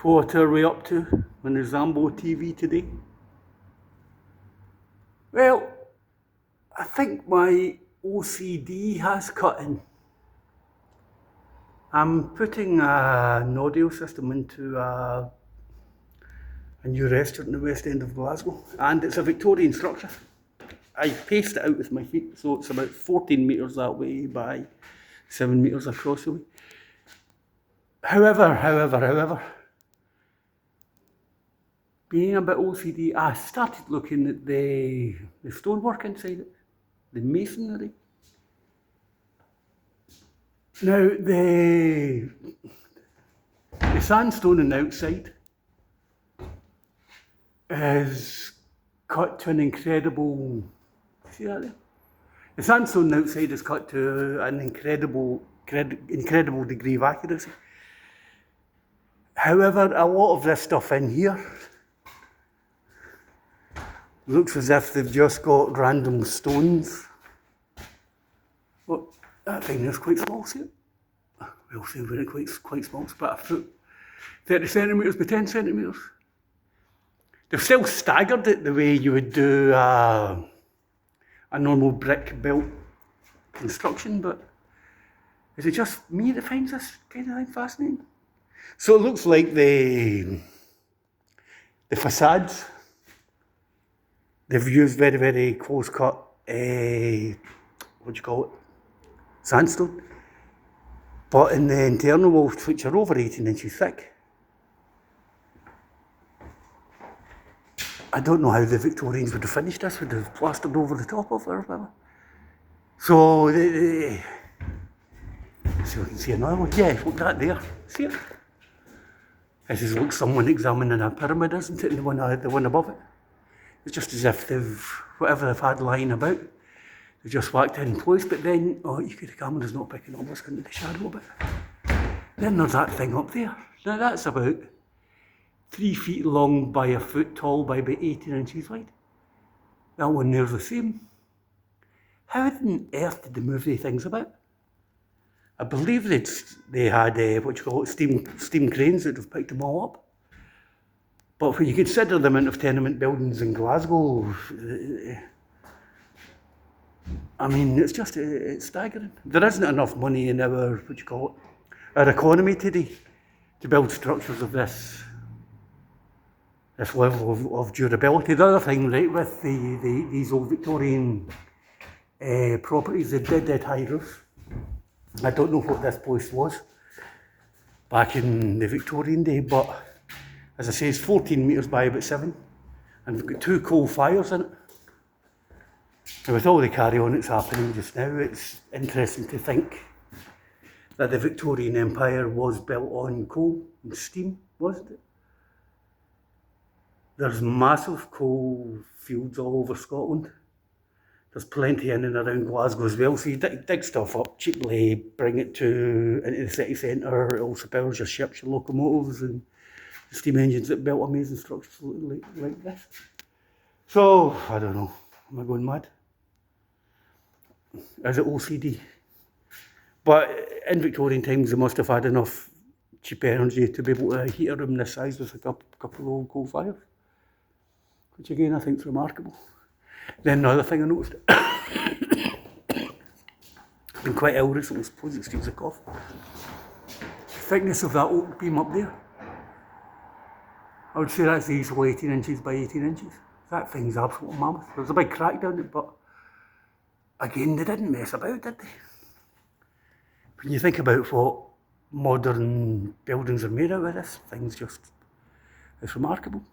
What are we up to on the Zambo TV today? Well, I think my OCD has cut in. I'm putting an audio system into a new restaurant in the West End of Glasgow, and it's a Victorian structure. I paced it out with my feet, so it's about 14 metres that way by 7 metres across the way. However, being a bit OCD, I started looking at the stonework inside it, the masonry. Now, the sandstone on the outside is cut to an incredible, see that there? The sandstone on the outside is cut to an incredible degree of accuracy. However, a lot of this stuff in here looks as if they've just got random stones. Well, that thing is quite small, see it? We'll say we're quite small, it's about a foot, 30 centimetres by 10 centimetres. They've still staggered it the way you would do a normal brick built construction, but is it just me that finds this kind of thing fascinating? So it looks like the facades, they've used very close cut, sandstone. But in the internal walls, which are over 18 inches thick, I don't know how the Victorians would have finished this, would have plastered over the top of it or whatever. So, see if we can see another one. Yeah, look at that there. See it? This is like someone examining a pyramid, isn't it? The one above it. It's just as if whatever they've had lying about, they've just whacked in place, but then, the camera's not picking up, let's go into the shadow a bit. Then there's that thing up there. Now that's about 3 feet long by a foot tall by about 18 inches wide. That one there's the same. How on earth did they move these things about? I believe they had steam cranes that have picked them all up. But when you consider the amount of tenement buildings in Glasgow, I mean, it's staggering. There isn't enough money in our economy today to build structures of this level of durability. The other thing, right, with these old Victorian properties, they did high roofs. I don't know what this place was back in the Victorian day, but as I say, it's 14 metres by about 7, and we've got 2 coal fires in it. And with all the carry on that's happening just now, it's interesting to think that the Victorian Empire was built on coal and steam, wasn't it? There's massive coal fields all over Scotland. There's plenty in and around Glasgow as well, so you dig stuff up cheaply, bring it into the city centre. It also powers your ships, your locomotives, and the steam engines that built amazing structures like this. So, I don't know, am I going mad? Is it OCD? But in Victorian times, they must have had enough cheap energy to be able to heat a room this size with a couple of old coal fires, which again I think is remarkable. Then another thing I noticed, I've been quite ill recently, I suppose excuse the cough. The thickness of that oak beam up there, I would say that's easily 18 inches by 18 inches. That thing's absolutely mammoth. There's a big crack down it, but again, they didn't mess about, did they? When you think about what modern buildings are made out of, this thing's it's remarkable.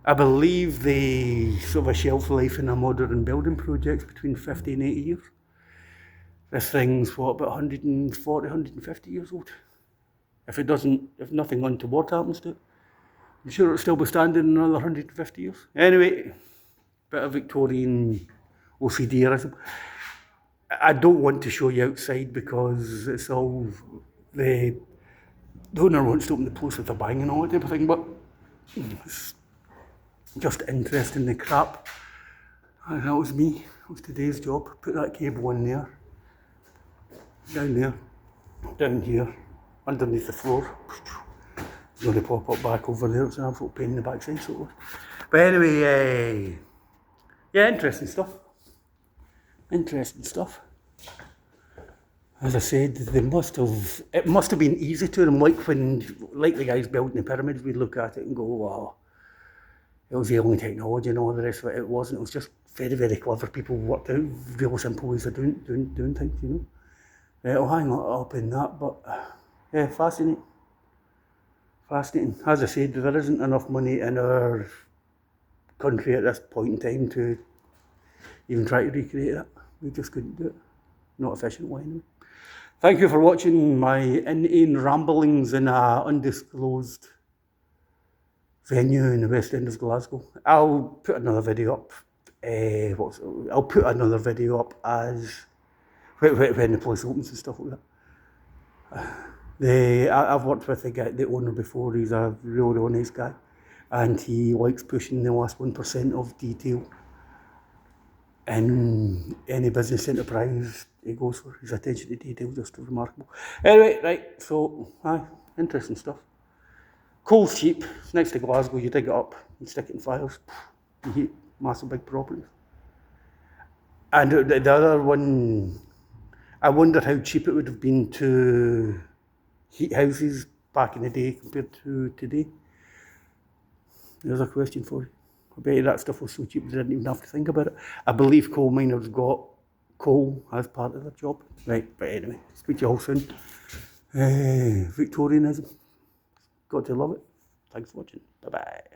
I believe the sort of a shelf life in a modern building project's between 50 and 80 years. This thing's about 140, 150 years old. If nothing untoward happens to it, I'm sure it'll still be standing in another 150 years. Anyway, bit of Victorian OCDism. I don't want to show you outside because it's all the owner wants to open the place with a bang and all that type of thing, but it's just interesting, the crap. And that was me, that was today's job. Put that cable in there, down there, down here, underneath the floor. When they pop up back over there, it's an absolute pain in the backside, so it was. But anyway, yeah, interesting stuff. Interesting stuff. As I said, it must have been easy to them, like the guys building the pyramids, we'd look at it and go, wow, it was the only technology and all the rest of it. It wasn't, it was just very, very clever people worked out real simple ways of doing things, you know. It'll hang up in that, but yeah, fascinating. Fascinating. As I said, there isn't enough money in our country at this point in time to even try to recreate that. We just couldn't do it. Not efficiently anyway. Thank you for watching my inane ramblings in an undisclosed venue in the West End of Glasgow. I'll put another video up. I'll put another video up as when the place opens and stuff like that. I've worked with the owner before. He's a real nice guy, and he likes pushing the last 1% of detail in any business enterprise he goes for. His attention to detail is just remarkable. Anyway, right, so interesting stuff. Coal's cheap. It's next to Glasgow. You dig it up and stick it in fires. You heat massive big properties. And the other one, I wonder how cheap it would have been to heat houses back in the day compared to today. There's a question for you. I bet you that stuff was so cheap they didn't even have to think about it. I believe coal miners got coal as part of their job. Right, but anyway, speak to you all soon. Victorianism. Got to love it. Thanks for watching. Bye-bye.